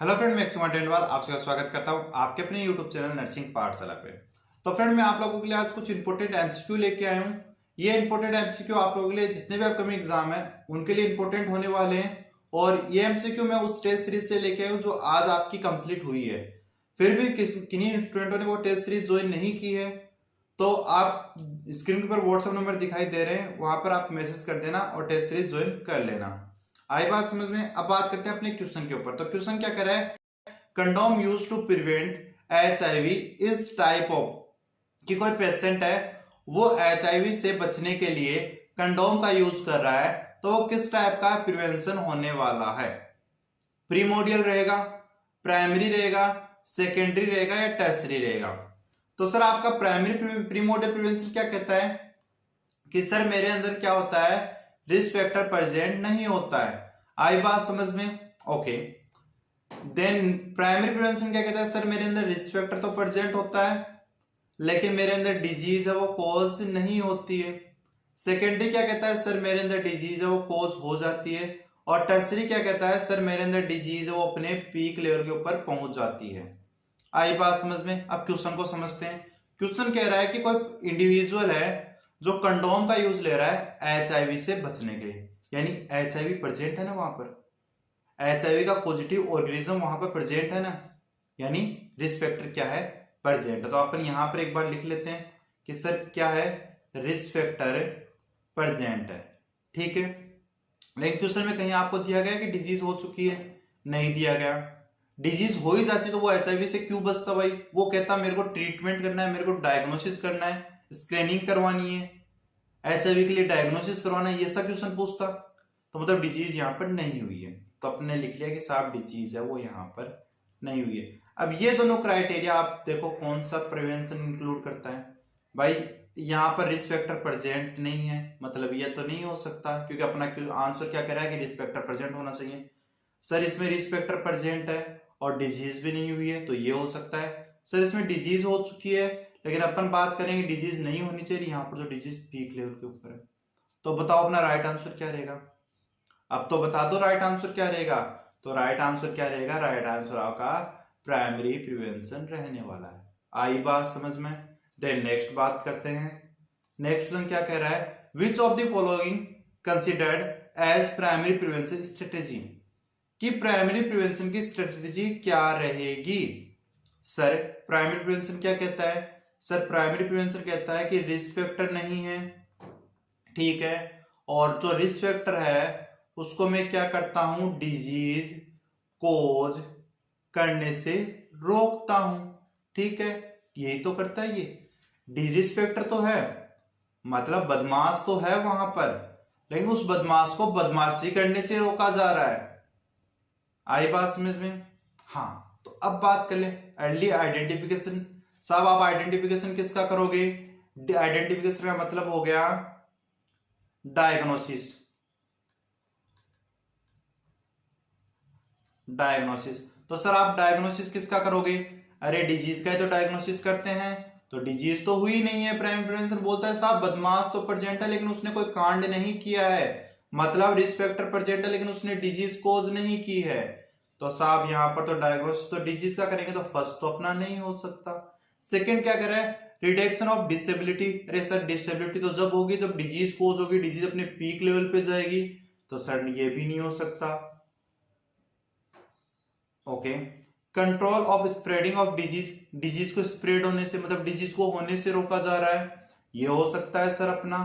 Hello friend, मैं एक्समा टेंडवाल आपका स्वागत करता हूं आपके अपने यूट्यूब चैनल नर्सिंग पाठशाला पे। तो फ्रेंड, मैं आप लोगों के लिए आज कुछ इंपॉर्टेंट एमसीक्यू लेके आया हूं। ये इंपॉर्टेंट एमसीक्यू आप लोगों के लिए जितने भी अपकमिंग एग्जाम है उनके लिए इंपॉर्टेंट होने वाले हैं। और ये एमसीक्यू मैं उस टेस्ट सीरीज से लेके आया हूँ जो आज आपकी कंप्लीट हुई है। फिर भी किन्हीं स्टूडेंटों ने वो टेस्ट सीरीज ज्वाइन नहीं की है तो आप स्क्रीन के ऊपर व्हाट्सएप नंबर दिखाई दे रहे हैं, वहां पर आप मैसेज कर देना और टेस्ट सीरीज ज्वाइन कर लेना। आई बात समझ में। अब बात करते हैं अपने क्वेश्चन के ऊपर। तो क्वेश्चन क्या करा है, condom use to prevent HIV इस टाइप ऑफ, कि कोई पेशेंट है वो एचआईवी से बचने के लिए कंडोम का यूज कर रहा है, तो वो किस टाइप का प्रिवेंशन होने वाला है। प्रीमोडियल रहेगा, प्राइमरी रहेगा, सेकेंडरी रहेगा या टर्सरी रहेगा। तो सर आपका प्राइमरी प्रीमोडियल प्रिवेंशन क्या कहता है कि सर मेरे अंदर क्या होता है, रिस्क फैक्टर प्रेजेंट नहीं होता है। आई बात समझ में? ओके। देन प्राइमरी प्रिवेंशन क्या कहता है, सर मेरे अंदर रिस्क फैक्टर तो प्रेजेंट होता है लेकिन मेरे अंदर डिजीज है वो कॉज नहीं होती है। सेकेंडरी क्या कहता है, सर मेरे अंदर डिजीज है वो कॉज हो जाती है। और टर्सरी क्या कहता है, सर मेरे अंदर डिजीज है वो अपने पीक लेवल के ऊपर पहुंच जाती है। आई बात समझ में? अब क्वेश्चन को समझते हैं। क्वेश्चन कह रहा है कि कोई इंडिविजुअल है जो कंडोम का यूज ले रहा है एचआईवी से बचने के लिए, यानी एचआईवी प्रेजेंट है ना वहां पर, एचआईवी का पॉजिटिव ऑर्गेनिज्म वहां पर प्रेजेंट है ना, यानी रिस्क फैक्टर क्या है, प्रेजेंट। तो अपन यहां पर एक बार लिख लेते हैं कि सर क्या है, रिस्क फैक्टर प्रेजेंट है। ठीक है। लेकिन क्वेश्चन में कहीं आपको दिया गया कि डिजीज हो चुकी है? नहीं दिया गया। डिजीज हो ही जाती तो वो एचआईवी से क्यों बचता भाई? वो कहता मेरे को ट्रीटमेंट करना है, मेरे को डायग्नोसिस करना है, स्क्रीनिंग करवानी है, एचआईवी के लिए डायग्नोसिस करवाना है, ये सब क्वेश्चन पूछता। तो मतलब डिजीज यहाँ पर नहीं हुई है, तो अपने लिख लिया कि साफ डिजीज है वो यहाँ पर नहीं हुई है। अब ये दोनों क्राइटेरिया आप देखो कौन सा प्रिवेंशन इंक्लूड करता है भाई। यहाँ पर रिस्क फैक्टर प्रेजेंट नहीं है, मतलब ये तो नहीं हो सकता क्योंकि अपना आंसर क्या कह रहा है कि रिस्क फैक्टर प्रेजेंट होना चाहिए। सर इसमें रिस्क फैक्टर प्रेजेंट है और डिजीज भी नहीं हुई है, तो ये हो सकता है। सर इसमें डिजीज हो चुकी है लेकिन अपन बात करेंगे डिजीज नहीं होनी चाहिए, यहाँ पर तो डिजीज पीक लेवल के ऊपर है। तो बताओ अपना राइट आंसर क्या रहेगा? अब तो बता दो राइट आंसर क्या रहेगा। तो राइट आंसर क्या रहेगा, राइट आंसर आपका प्राइमरी प्रिवेंशन रहने वाला है। आई बात समझ में? देन नेक्स्ट बात करते हैं। नेक्स्ट क्वेश्चन क्या कह रहा है, which of the following considered as primary prevention strategy, कि प्राइमरी प्रिवेंशन की स्ट्रेटेजी क्या रहेगी। सर प्राइमरी प्रिवेंशन क्या कहता है, सर प्राइमरी प्रिवेंशन कहता है कि रिस्क फैक्टर नहीं है, ठीक है, और जो रिस्क फैक्टर है उसको मैं क्या करता हूं, डिजीज कोज करने से रोकता हूं। ठीक है, यही तो करता है ये। रिस्क फैक्टर तो है, मतलब बदमाश तो है वहां पर, लेकिन उस बदमाश को बदमाशी करने से रोका जा रहा है। आई बात समझ में? हाँ, तो अब बात कर ले अर्ली आइडेंटिफिकेशन। साहब आप आइडेंटिफिकेशन किसका करोगे? आइडेंटिफिकेशन का मतलब हो गया डायग्नोसिस। डायग्नोसिस, तो सर आप डायग्नोसिस किसका करोगे? अरे डिजीज का ही तो डायग्नोसिस करते हैं, तो डिजीज तो हुई नहीं है। प्राइमरी प्रिवेंशन बोलता है साहब बदमाश तो प्रेजेंट है लेकिन उसने कोई कांड नहीं किया है, मतलब रिस्क फैक्टर प्रेजेंट है लेकिन उसने डिजीज कोज नहीं की है। तो साहब यहाँ पर तो डायग्नोसिस तो डिजीज का करेंगे, तो फर्स्ट तो अपना नहीं हो सकता। सेकंड क्या करे, रिडक्शन ऑफ डिसेबिलिटी। अरे सर डिसेबिलिटी तो जब होगी जब डिजीज कोज होगी, डिजीज अपने पीक लेवल पे जाएगी, तो सर ये भी नहीं हो सकता। Okay. Control of spreading of disease, disease को स्प्रेड होने से, मतलब डिजीज को होने से रोका जा रहा है, ये हो सकता है सर अपना।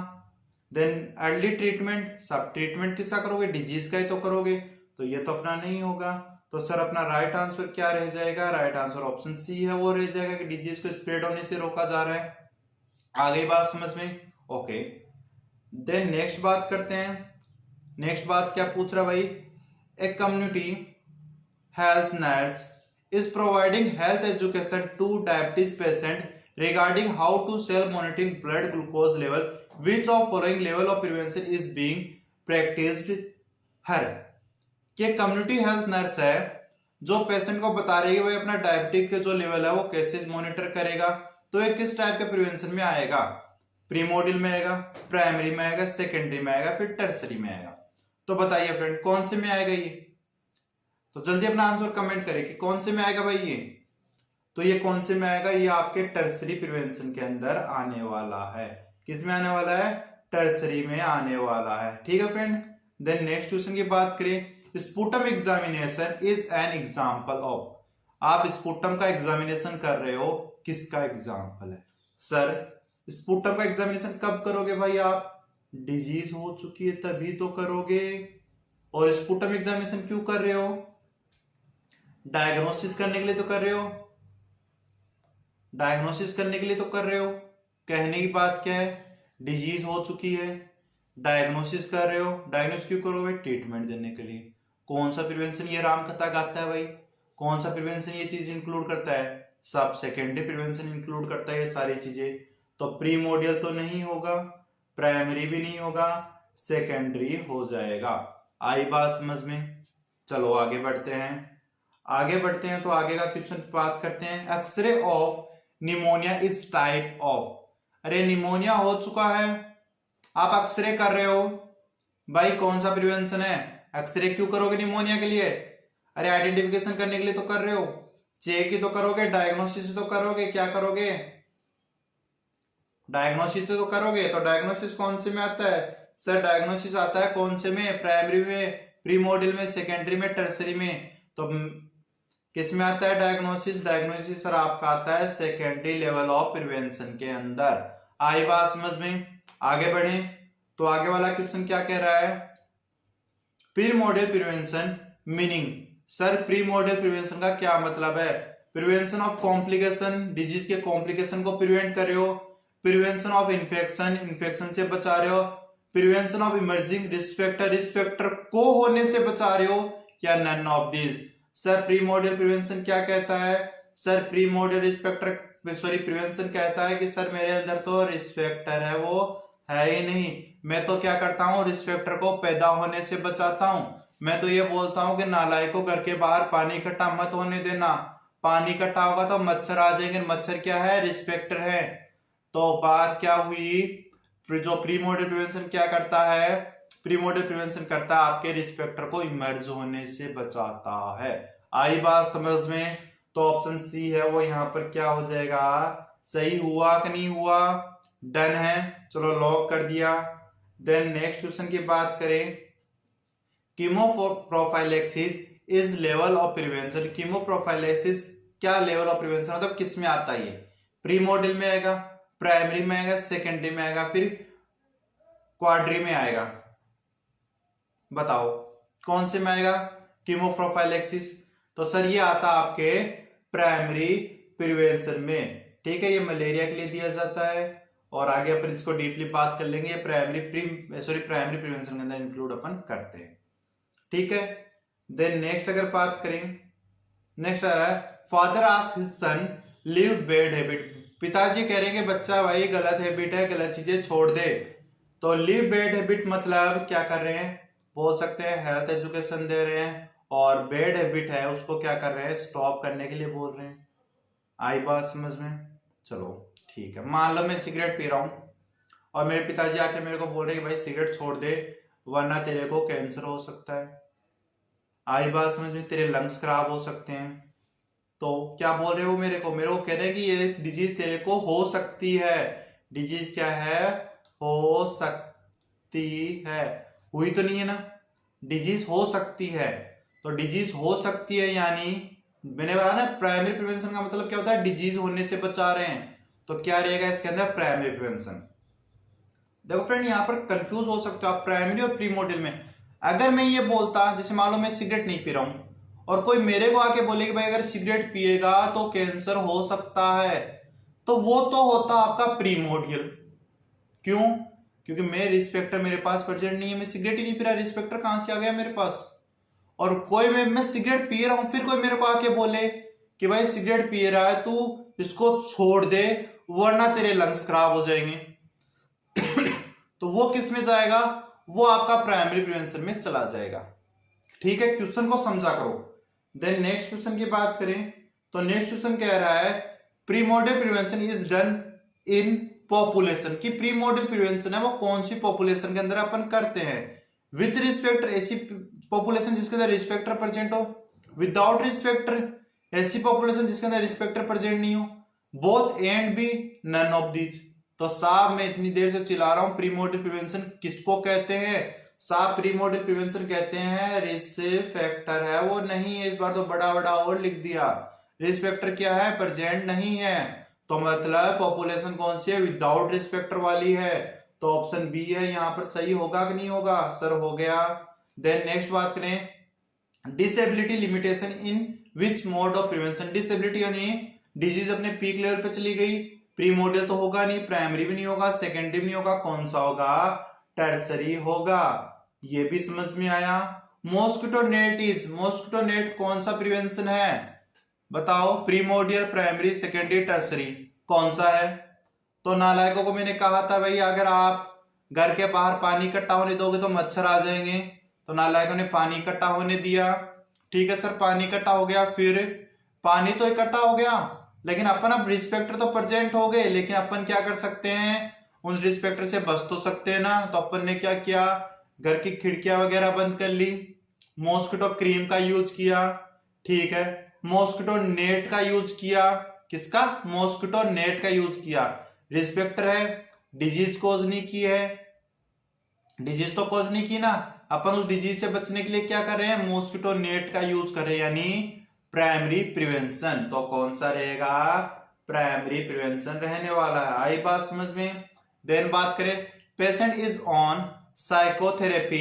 देन अर्ली ट्रीटमेंट, सब ट्रीटमेंट किसका करोगे, डिजीज का ही तो करोगे, तो ये तो अपना नहीं होगा। तो सर अपना राइट आंसर क्या रह जाएगा, राइट आंसर ऑप्शन सी है वो रह जाएगा कि डिजीज को स्प्रेड होने से रोका जा रहा है। आ गई बात समझ में? ओके। देन नेक्स्ट बात करते हैं। नेक्स्ट बात क्या पूछ रहा भाई, a community health nurse is providing health education to diabetes patient regarding how to self monitoring blood glucose level, which of following level of prevention is being practiced her। कि community health nurse है जो patient को बता रही है भाई अपना diabetic के जो लेवल है वो कैसे मॉनिटर करेगा, तो ये किस टाइप के प्रिवेंशन में आएगा, प्रीमोडियल में आएगा, प्राइमरी में आएगा, सेकेंडरी में आएगा, फिर टर्सरी में आएगा। तो बताइए फ्रेंड कौन से में आएगा ये? तो जल्दी अपना आंसर कमेंट करें कि कौन से में आएगा भाई ये। तो ये कौन से में आएगा, ये आपके टर्सरी प्रिवेंशन के अंदर आने वाला है। किस में आने वाला है, टर्सरी में आने वाला है। ठीक है फ्रेंड। देन नेक्स्ट क्वेश्चन की बात करें, sputum examination is an example of. आप स्पुटम का एग्जामिनेशन कर रहे हो, किसका एग्जांपल है। सर स्पुटम का एग्जामिनेशन कब करोगे भाई आप, डिजीज हो चुकी है तभी तो करोगे। और स्पुटम एग्जामिनेशन क्यों कर रहे हो, डायग्नोसिस करने के लिए तो कर रहे हो, डायग्नोसिस करने के लिए तो कर रहे हो। कहने की बात क्या है, डिजीज हो चुकी है, डायग्नोसिस कर रहे हो। डायग्नोसिस क्यों करोगे, ट्रीटमेंट देने के लिए। कौन सा प्रिवेंशन ये राम कथा गाता है भाई, कौन सा प्रिवेंशन ये चीज इंक्लूड करता है, सब सेकेंडरी प्रिवेंशन इंक्लूड करता है ये सारी चीजें। तो प्रीमोडियल तो नहीं होगा, प्राइमरी भी नहीं होगा, सेकेंडरी हो जाएगा। आई बात समझ में। चलो आगे बढ़ते हैं, आगे बढ़ते हैं। तो आगे का क्वेश्चन बात करते हैं, X-ray of pneumonia is type of. अरे निमोनिया हो चुका है, आप एक्सरे कर रहे हो भाई, कौन सा प्रिवेंशन है, एक्सरे क्यों करोगे निमोनिया के लिए, अरे आइडेंटिफिकेशन करने के लिए तो कर रहे हो, चेक ही तो करोगे, डायग्नोसिस तो करोगे, क्या करोगे, डायग्नोसिस तो करोगे। तो डायग्नोसिस कौन से में आता है, सर डायग्नोसिस आता है कौन से में, प्राइमरी में, प्रीमोडियल में, सेकेंडरी में, टर्सरी में। तो किस में आता है डायग्नोसिस, डायग्नोसिस सर आपका आता है सेकेंडरी लेवल ऑफ प्रिवेंशन के अंदर। आई बात समझ में। आगे बढ़े तो आगे वाला क्वेश्चन क्या कह रहा है, primordial prevention meaning. Sir primordial prevention का क्या मतलब है, प्रिवेंशन ऑफ कॉम्प्लिकेशन, डिजीज के कॉम्प्लिकेशन को प्रिवेंट कर रहे हो, प्रिवेंशन ऑफ इन्फेक्शन, इन्फेक्शन से बचा रहे हो, prevention of emerging risk factor, risk factor को होने से बचा रहे हो, या none of these. Sir primordial prevention क्या कहता है, sir primordial risk factor sorry prevention कहता है कि सर मेरे अंदर तो रिस्क फैक्टर है वो है ही नहीं, मैं तो क्या करता हूँ रिस्क फैक्टर को पैदा होने से बचाता हूँ। मैं तो ये बोलता हूँ कि नालायक को घर के बाहर पानी इकट्ठा मत होने देना, पानी इकट्ठा होगा तो मच्छर आ जाएंगे, मच्छर क्या है, रिस्क फैक्टर है। तो बात क्या हुई, जो प्रीमोडियल प्रिवेंशन क्या करता है, प्रीमोडियल प्रिवेंशन करता है आपके रिस्क फैक्टर को इमर्ज होने से बचाता है। आई बात समझ में। तो ऑप्शन सी है वो यहाँ पर क्या हो जाएगा, सही हुआ कि नहीं हुआ, डन है, चलो लॉक कर दिया। देन नेक्स्ट क्वेश्चन की बात करें, कीमोप्रोफाइलेक्सिस इज लेवल ऑफ प्रिवेंशन। कीमोप्रोफाइलेक्सिस क्या लेवल ऑफ प्रिवेंशन, मतलब किस में आता है, प्रीमोडियल में आएगा, प्राइमरी में आएगा, सेकेंडरी में आएगा, फिर क्वाड्री में आएगा, बताओ कौन से में आएगा कीमोप्रोफाइलेक्सिस। तो सर ये आता आपके प्राइमरी प्रिवेंशन में। ठीक है, ये मलेरिया के लिए दिया जाता है और आगे अपन इसको डीपली बात कर लेंगे, प्राइमरी प्रिवेंशन के अंदर इंक्लूड अपन करते हैं। ठीक है। देन नेक्स्ट अगर बात करें, नेक्स्ट आ रहा है, father ask his son leave bad habit. पिताजी कह रहे हैं कि बच्चा भाई गलत हैबिट है, गलत चीजें छोड़ दे। तो लीव बैड हैबिट मतलब क्या कर रहे हैं, बोल सकते हैं हेल्थ एजुकेशन दे रहे हैं, और बैड हैबिट है उसको क्या कर रहे हैं, स्टॉप करने के लिए बोल रहे हैं। आई बात समझ में। चलो ठीक है, मान लो मैं सिगरेट पी रहा हूं और मेरे पिताजी आके मेरे को बोल रहे हैं कि भाई सिगरेट छोड़ दे वरना तेरे को कैंसर हो सकता है। आई बात समझ में, तेरे लंग्स खराब हो सकते हैं। तो क्या बोल रहे हो मेरे को कह रहे हैं कि ये डिजीज तेरे को हो सकती है। डिजीज क्या है, हो सकती है, हुई तो नहीं है ना, डिजीज हो सकती है। तो डिजीज हो सकती है यानी मैंने बताया ना प्राइमरी प्रिवेंशन का मतलब क्या होता है, डिजीज होने से बचा रहे हैं। तो क्या रहेगा इसके अंदर, प्राइमरी प्रिवेंशन। देखो फ्रेंड यहाँ पर कंफ्यूज हो सकते हो आप प्राइमरी और प्रीमोडियल में। अगर मैं ये बोलता, जैसे मान लो मैं सिगरेट नहीं पी रहा हूं और कोई मेरे को आके बोले कि भाई अगर सिगरेट पिएगा तो कैंसर हो सकता है, तो वो तो होता आपका प्रीमोडियल। क्यों, क्योंकि मैं रिस्क फैक्टर मेरे पास प्रेजेंट नहीं है, मैं सिगरेट ही नहीं पी रहा, रिस्क फैक्टर कहां से आ गया मेरे पास। और कोई मैं सिगरेट पी रहा हूं, फिर कोई मेरे को आके बोले कि भाई सिगरेट पी रहा है तू इसको छोड़ दे वरना तेरे लंग्स खराब हो जाएंगे तो वो किस में जाएगा, वो आपका प्राइमरी प्रिवेंशन में चला जाएगा। ठीक है, क्वेश्चन को समझा करो। देन नेक्स्ट क्वेश्चन की बात करें तो नेक्स्ट क्वेश्चन कह रहा है, primordial prevention is done in population. की प्रीमोडियल प्रिवेंशन है वो कौन सी पॉपुलेशन के अंदर अपन करते हैं, विथ रिस्पेक्ट, ऐसी पॉपुलेशन जिसके अंदर रिस्क फैक्टर प्रेजेंट हो, विदाउट रिस्पेक्टर ऐसी पॉपुलेशन जिसके अंदर रिस्पेक्टर प्रेजेंट नहीं हो, both A and B none of these. तो साहब मैं इतनी देर से चिल्ला रहा हूं, प्रीमोर्डियल प्रिवेंशन किसको कहते हैं साहब? प्रीमोर्डियल प्रिवेंशन कहते हैं रिस्क फैक्टर है वो नहीं है, इस बार तो बड़ा बड़ा और लिख दिया। रिस्क फैक्टर क्या है? प्रेजेंट नहीं है, तो मतलब पॉपुलेशन कौन सी है? विदाउट रिस्क फैक्टर वाली है, तो ऑप्शन बी है यहाँ पर सही होगा कि नहीं होगा? सर हो गया। देन नेक्स्ट बात करें, disability limitation in which mode of prevention. Disability यानी डिजीज अपने पीक लेवल पे चली गई, प्रीमोर्डियल तो होगा नहीं, प्राइमरी भी नहीं होगा, सेकेंडरी भी नहीं होगा, कौन सा होगा? टर्सरी होगा। ये भी समझ में आया। मॉस्किटो नेट कौन सा प्रिवेंशन है? बताओ, प्रीमोर्डियल, प्राइमरी, सेकेंडरी, टर्सरी कौन सा है? तो नालायकों को मैंने कहा था भाई अगर आप घर के बाहर पानी इकट्ठा होने दोगे तो मच्छर आ जाएंगे, तो नालायकों ने पानी इकट्ठा होने दिया। ठीक है सर, पानी इकट्ठा हो गया, फिर पानी तो इकट्ठा हो गया लेकिन अपन अब रिस्पेक्टर तो प्रेजेंट हो गए, लेकिन अपन क्या कर सकते हैं? उस रिस्पेक्टर से बच तो सकते हैं ना। तो अपन ने क्या किया? घर की खिड़कियां वगैरह बंद कर ली, मॉस्किटो क्रीम का यूज किया, ठीक है, मॉस्किटो नेट का यूज किया। किसका? मॉस्किटो नेट का यूज किया। रिस्पेक्टर है, डिजीज कोज नहीं की है, डिजीज तो कोज नहीं की ना, अपन उस डिजीज से बचने के लिए क्या कर रहे हैं? मॉस्किटो नेट का यूज कर रहे हैं, यानी प्राइमरी प्रिवेंशन। तो कौन सा रहेगा? प्राइमरी प्रिवेंशन रहने वाला है। आई बात समझ में? देन बात करें, patient is on psychotherapy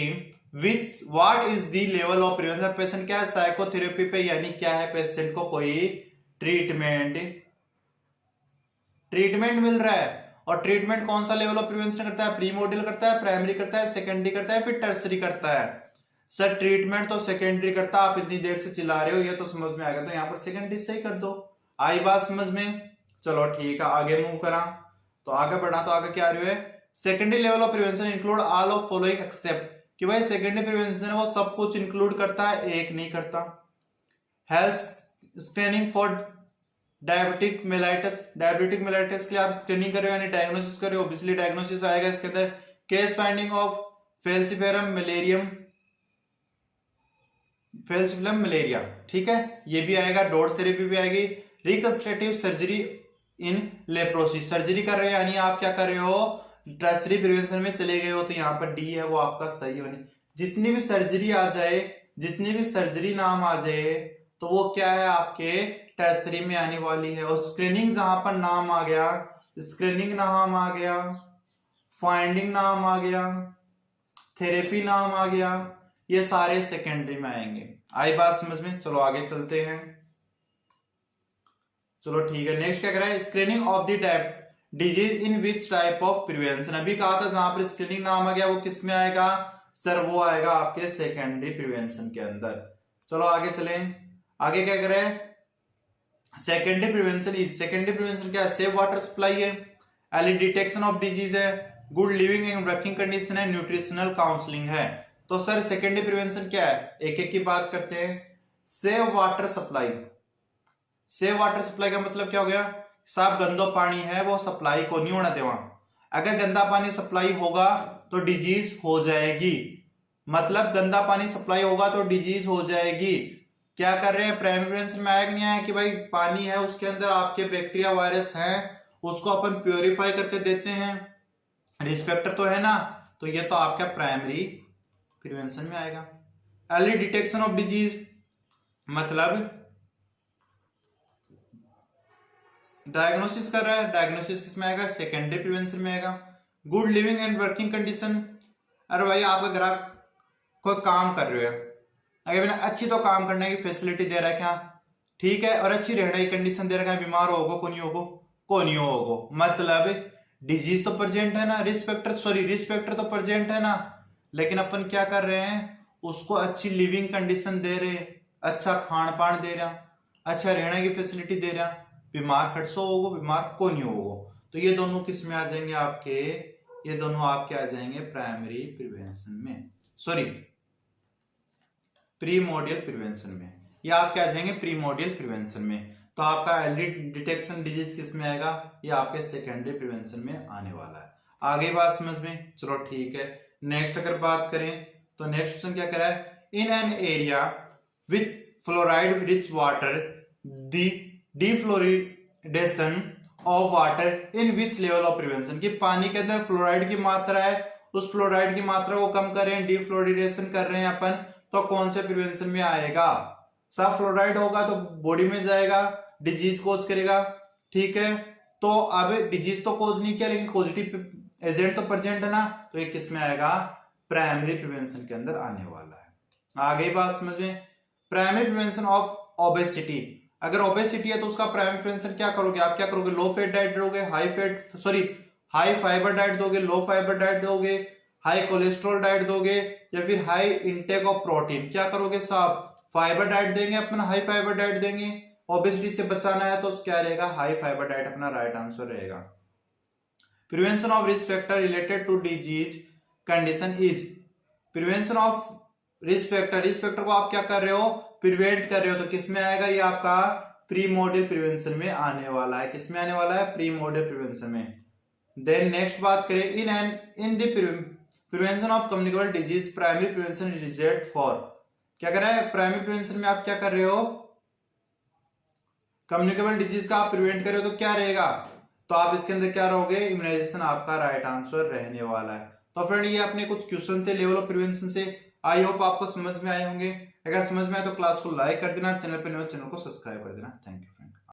which what is the level of prevention. Patient क्या है? साइकोथेरेपी पे, यानी क्या है? पेशेंट को कोई ट्रीटमेंट मिल रहा है। और ट्रीटमेंट कौन सा लेवल ऑफ प्रिवेंशन करता है? प्रीमोर्डियल करता है, प्राइमरी करता है, सेकेंडरी करता है, फिर टर्सरी करता है। सर ट्रीटमेंट तो सेकेंडरी करता, आप इतनी देर से चिल्ला रहे हो, ये तो समझ में आ गया, तो यहाँ पर सेकेंडरी सही कर दो। आई बात समझ में? चलो ठीक है, आगे मूव करा तो आगे बढ़ा, तो आगे क्या आ रही है? Secondary level of prevention include all of following except, कि भाई सेकेंडरी प्रिवेंशन है वो सब कुछ इंक्लूड करता है, एक नहीं करता। Health screening for diabetic mellitus के लिए आप स्क्रीनिंग कर रहे हो यानी डायग्नोसिस कर रहे हो, ऑब्वियसली डायग्नोसिस आएगा इसके अंदर। Case finding of falciparum malaria, ठीक है, ये भी आएगा। डोज थेरेपी भी आएगी। रिकंस्ट्रक्टिव सर्जरी इन लेप्रोसिस, सर्जरी कर रहे हैं यानी आप क्या कर रहे हो? टर्सरी प्रिवेंशन में चले गए हो, तो यहाँ पर डी है वो आपका सही होने। जितनी भी सर्जरी आ जाए, जितनी भी सर्जरी नाम आ जाए, तो वो क्या है? आपके टर्सरी में आने वाली है। और स्क्रीनिंग जहां पर नाम आ गया, स्क्रीनिंग नाम आ गया, फाइंडिंग नाम आ गया, थेरेपी नाम आ गया, ये सारे सेकेंडरी में आएंगे। आई बात समझ में? चलो आगे चलते हैं। चलो ठीक है, नेक्स्ट क्या कह रहा है? Screening of the disease in which type of prevention. अभी कहा था जहां पर स्क्रीनिंग नाम आ गया वो किस में आएगा? सर वो आएगा आपके सेकेंडरी प्रिवेंशन के अंदर। चलो आगे चलें। आगे क्या कह रहे हैं? सेकेंडरी प्रिवेंशन क्या है? सेफ वाटर सप्लाई है, अर्ली डिटेक्शन ऑफ डिजीज है, good living and working condition है, न्यूट्रिशनल काउंसलिंग है। तो सर सेकेंडरी प्रिवेंशन क्या है? एक एक की बात करते हैं। Save water supply, save water supply का मतलब क्या हो गया? साफ गंदा पानी है वो सप्लाई को नहीं होना देवा। अगर गंदा पानी सप्लाई होगा तो डिजीज हो जाएगी, मतलब गंदा पानी सप्लाई होगा तो डिजीज हो जाएगी। क्या कर रहे हैं? प्राइमरी प्रिवेंशन में आया कि नहीं आया कि भाई पानी है उसके अंदर आपके बैक्टीरिया वायरस हैं, उसको अपन प्योरीफाई करके देते हैं, रिस्पेक्टर तो है ना, तो ये तो आपका प्राइमरी प्रिवेंशन में आएगा। अर्ली डिटेक्शन ऑफ डिजीज मतलब डायग्नोसिस कर रहा है, डायग्नोसिस किसमें आएगा? सेकेंडरी प्रिवेंशन में आएगा। Good living and working condition, अरे भाई आप ग्राहक कोई काम कर रहे हो, अगर बिना अच्छी तो काम करने की फैसिलिटी दे रहा है क्या, ठीक है, और अच्छी रहने की कंडीशन दे रखा है, बीमार होगो को नहीं होगो, मतलब डिजीज तो प्रेजेंट है ना, रिस्पेक्टर तो प्रेजेंट है ना, लेकिन अपन क्या कर रहे हैं? उसको अच्छी लिविंग कंडीशन दे रहे, अच्छा खान पान दे रहा, अच्छा रहने की फैसिलिटी दे रहा, बीमार खटसो होगो, बीमार को नहीं होगो। तो ये दोनों किस में आ जाएंगे आपके? ये दोनों आपके आ जाएंगे प्राइमरी प्रिवेंशन में, सॉरी प्रीमोर्डियल प्रिवेंशन में। ये आपके आ जाएंगे प्रीमोर्डियल प्रिवेंशन में। तो आपका अर्ली डिटेक्शन डिजीज किस में आएगा? ये आपके सेकेंडरी प्रिवेंशन में आने वाला है। आगे बात समझ में? चलो ठीक है। नेक्स्ट अगर बात करें तो नेक्स्ट क्वेश्चन क्या कह रहा है? In an area with fluoride rich water, the defluoridation of water in which level of prevention, कि पानी के अंदर फ्लोराइड की मात्रा है, उस फ्लोराइड की मात्रा को कम कर रहे हैं, डिफ्लोरिडेशन कर रहे हैं अपन, तो कौन से प्रिवेंशन में आएगा? साफ फ्लोराइड होगा तो बॉडी में जाएगा, डिजीज कोज करेगा, ठीक है। तो अब डिजीज तो कोज नहीं किया लेकिन पॉजिटिव एजेंट तो प्रेजेंट है ना, तो ये किस में आएगा? प्राइमरी प्रिवेंशन के अंदर आने वाला है। आ गई बात समझ में? प्राइमरी प्रिवेंशन ऑफ ओबेसिटी, अगर ओबेसिटी है तो उसका प्राइमरी प्रिवेंशन क्या करोगे आप? क्या करोगे? लो फैट डाइट दोगे, हाई फाइबर डाइट दोगे, लो फाइबर डाइट दोगे, हाई कोलेस्ट्रॉल डाइट दोगे, या फिर हाई इंटेक ऑफ प्रोटीन? क्या करोगे साहब? फाइबर डाइट देंगे अपना, हाई फाइबर डाइट देंगे। ओबेसिटी से बचाना है तो क्या रहेगा? हाई फाइबर डाइट अपना राइट आंसर रहेगा। Prevention of risk factor related to disease condition is, prevention of risk factor को आप क्या कर रहे हो? प्रिवेंट कर रहे हो, तो किस में आएगा? ये आपका प्रीमोर्डियल प्रिवेंशन में आने वाला है। किस में आने वाला है? प्रीमोर्डियल प्रिवेंशन में। देन नेक्स्ट बात करें, in the prevention of communicable disease primary prevention result for, क्या कर रहा है? प्राइमरी प्रिवेंशन में आप क्या कर रहे हो? कम्युनिकेबल डिजीज का आप प्रिवेंट कर रहे हो, तो क्या रहेगा? तो आप इसके अंदर क्या रहोगे? इम्यूनाइजेशन आपका राइट आंसर रहने वाला है। तो फ्रेंड ये अपने कुछ क्वेश्चन थे लेवल ऑफ प्रिवेंशन से, आई होप आपको समझ में आए होंगे। अगर समझ में आए तो क्लास को लाइक कर देना, चैनल पर नए हो चैनल को सब्सक्राइब कर देना। Thank you.